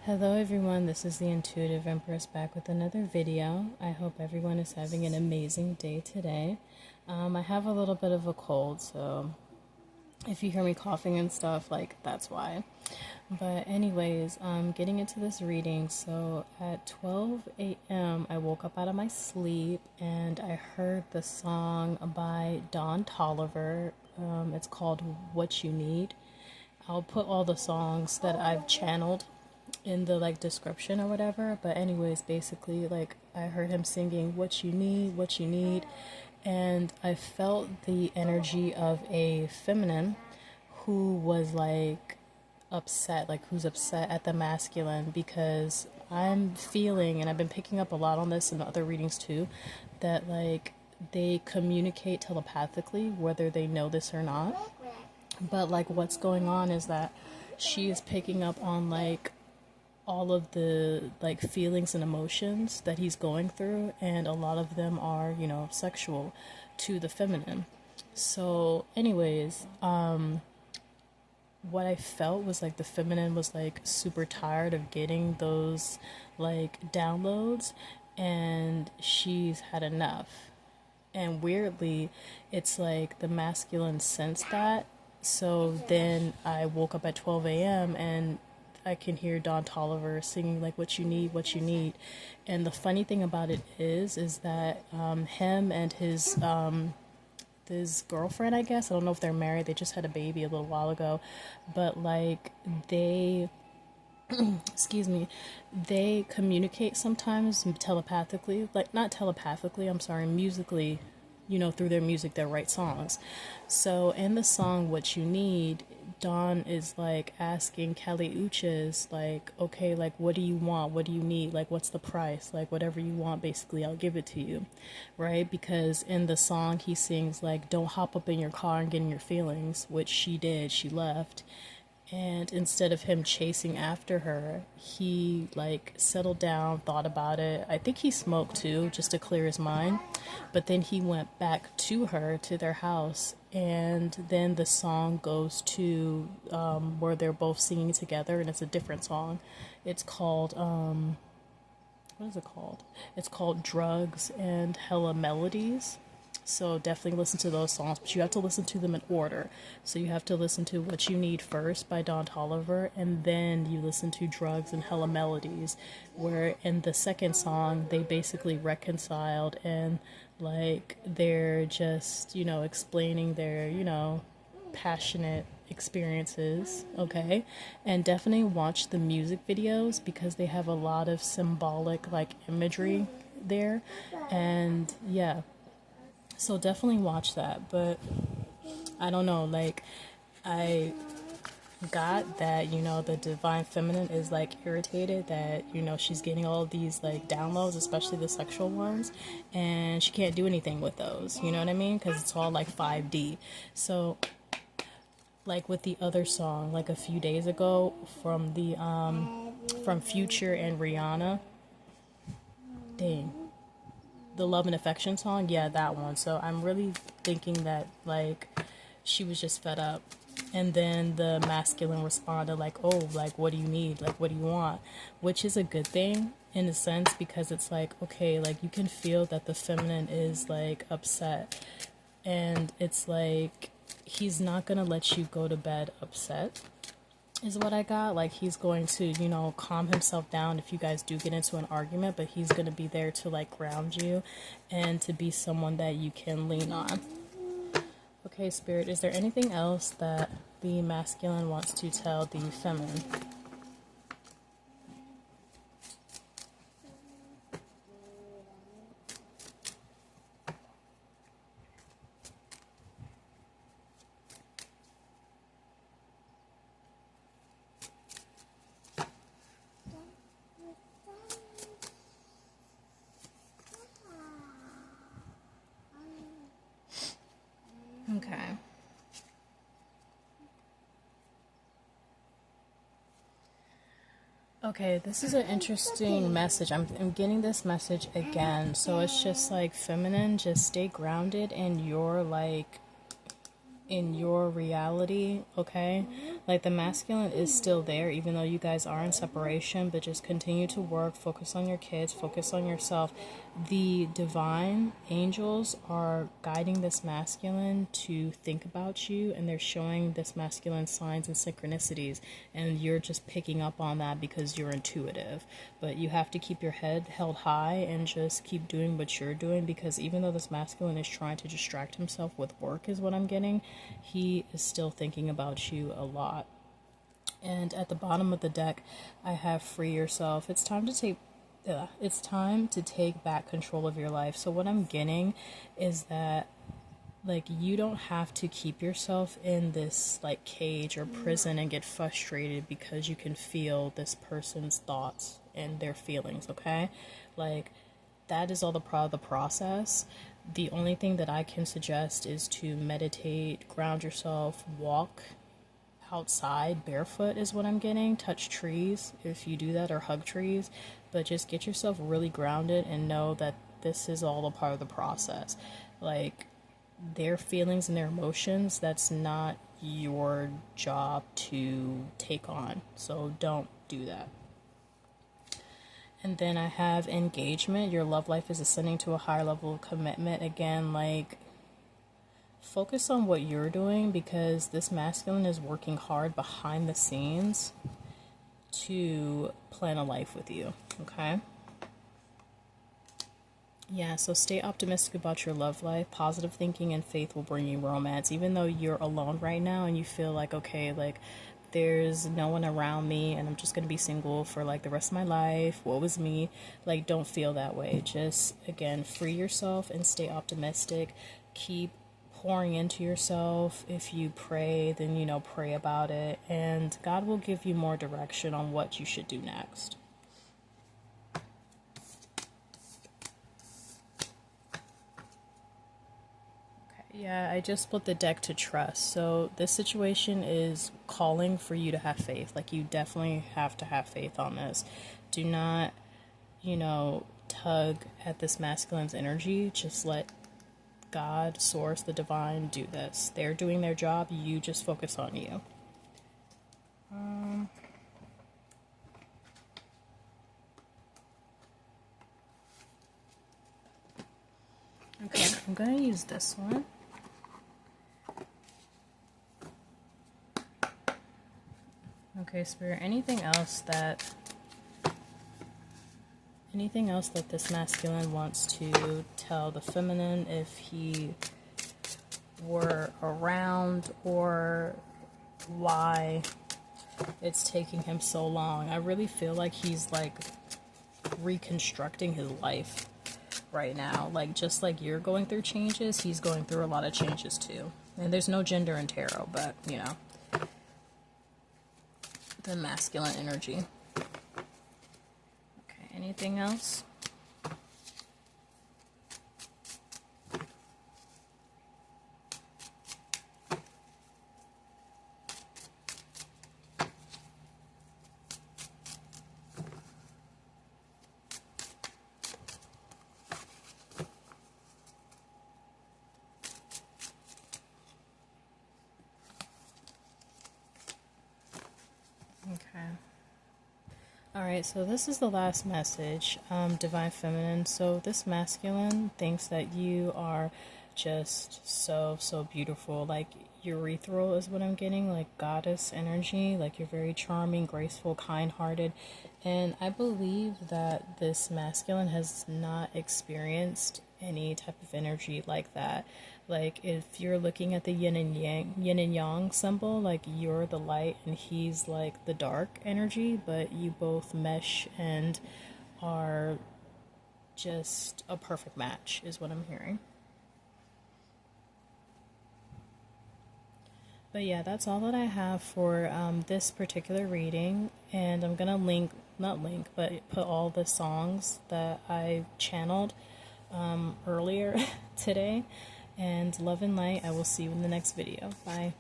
Hello everyone, this is the Intuitive Empress back with another video. I hope everyone is having an amazing day today. I have a little bit of a cold, so if you hear me coughing and stuff, that's why. But anyways, getting into this reading. So at 12 a.m. I woke up out of my sleep and I heard the song by Don Toliver. It's called What You Need. I'll put all the songs that I've channeled in the description or whatever, but anyways, basically I heard him singing what you need, and I felt the energy of a feminine who was upset, who's upset at the masculine, because I'm feeling, and I've been picking up a lot on this in other readings too, that they communicate telepathically whether they know this or not. But what's going on is that she is picking up on all of the feelings and emotions that he's going through, and a lot of them are, sexual to the feminine. So anyways, what I felt was the feminine was super tired of getting those downloads, and she's had enough. And weirdly, it's the masculine sensed that. So then I woke up at 12 a.m. and I can hear Don Toliver singing what you need. And the funny thing about it is that him and his girlfriend, I guess, I don't know if they're married, they just had a baby a little while ago, but they excuse me, they communicate sometimes telepathically, not telepathically, I'm sorry, musically, through their music. They write songs. So in the song What You Need, Don is asking Kelly Uchis, okay, what do you want? What do you need? What's the price? Whatever you want, basically, I'll give it to you. Right? Because in the song he sings don't hop up in your car and get in your feelings, which she did. She left. And instead of him chasing after her, he settled down, thought about it. I think he smoked too, just to clear his mind. But then he went back to her, to their house. And then the song goes to where they're both singing together, and it's a different song. It's called, what is it called? It's called Drugs and Hella Melodies. So definitely listen to those songs, but you have to listen to them in order. So you have to listen to What You Need first by Don Toliver, and then you listen to Drugs and Hella Melodies, where in the second song they basically reconciled, and they're just, explaining their, passionate experiences, okay? And definitely watch the music videos because they have a lot of symbolic imagery there, and yeah. So definitely watch that. But I don't know, I got that, the divine feminine is irritated that, she's getting all of these downloads, especially the sexual ones, and she can't do anything with those, you know what I mean? Because it's all 5D. So with the other song, a few days ago from the from Future and Rihanna, dang, the Love and Affection song, yeah, that one. So I'm really thinking that she was just fed up, and then the masculine responded oh, what do you need, what do you want, which is a good thing in a sense, because it's okay, you can feel that the feminine is upset, and it's he's not gonna let you go to bed upset, is what I got. He's going to, calm himself down if you guys do get into an argument, but he's going to be there to ground you and to be someone that you can lean on. Okay, Spirit, is there anything else that the masculine wants to tell the feminine? Okay. Okay, this is an interesting message. I'm getting this message again. So it's just feminine, just stay grounded in your in your reality, okay? Like the masculine is still there, even though you guys are in separation, but just continue to work, focus on your kids, focus on yourself. The divine angels are guiding this masculine to think about you, and they're showing this masculine signs and synchronicities, and you're just picking up on that because you're intuitive. But you have to keep your head held high and just keep doing what you're doing, because even though this masculine is trying to distract himself with work, is what I'm getting, he is still thinking about you a lot. And at the bottom of the deck, I have free yourself. It's time to take back control of your life. So what I'm getting is that, like, you don't have to keep yourself in this like cage or prison and get frustrated because you can feel this person's thoughts and their feelings, okay? Like, that is all the part of the process. The only thing that I can suggest is to meditate, ground yourself, walk outside barefoot is what I'm getting. Touch trees if you do that, or hug trees, but just get yourself really grounded and know that this is all a part of the process. Like, their feelings and their emotions, that's not your job to take on, so don't do that. And then I have engagement. Your love life is ascending to a higher level of commitment. Again, like, focus on what you're doing, because this masculine is working hard behind the scenes to plan a life with you, okay? Yeah, so stay optimistic about your love life. Positive thinking and faith will bring you romance. Even though you're alone right now and you feel like, okay, like, there's no one around me and I'm just going to be single for like the rest of my life, woe is me. Like, don't feel that way. Just, again, free yourself and stay optimistic. Keep pouring into yourself. If you pray, then, you know, pray about it, and God will give you more direction on what you should do next. Yeah, I just split the deck to trust. So this situation is calling for you to have faith. Like, you definitely have to have faith on this. Do not, you know, tug at this masculine's energy. Just let God, source, the divine do this. They're doing their job. You just focus on you. Okay, I'm going to use this one. Okay, Spirit, anything else that this masculine wants to tell the feminine, if he were around, or why it's taking him so long? I really feel like he's like reconstructing his life right now. Like, just like you're going through changes, he's going through a lot of changes too. And there's no gender in tarot, but you know, the masculine energy. Okay, anything else? Okay. Alright, so this is the last message, Divine Feminine. So this masculine thinks that you are just so beautiful. Like, urethral is what I'm getting, like goddess energy. Like, you're very charming, graceful, kind-hearted. And I believe that this masculine has not experienced any type of energy like that. Like, if you're looking at the yin and yang symbol, like, you're the light and he's like the dark energy, but you both mesh and are just a perfect match is what I'm hearing. But yeah, that's all that I have for this particular reading, and I'm gonna put all the songs that I channeled earlier today. And love and light. I will see you in the next video. Bye.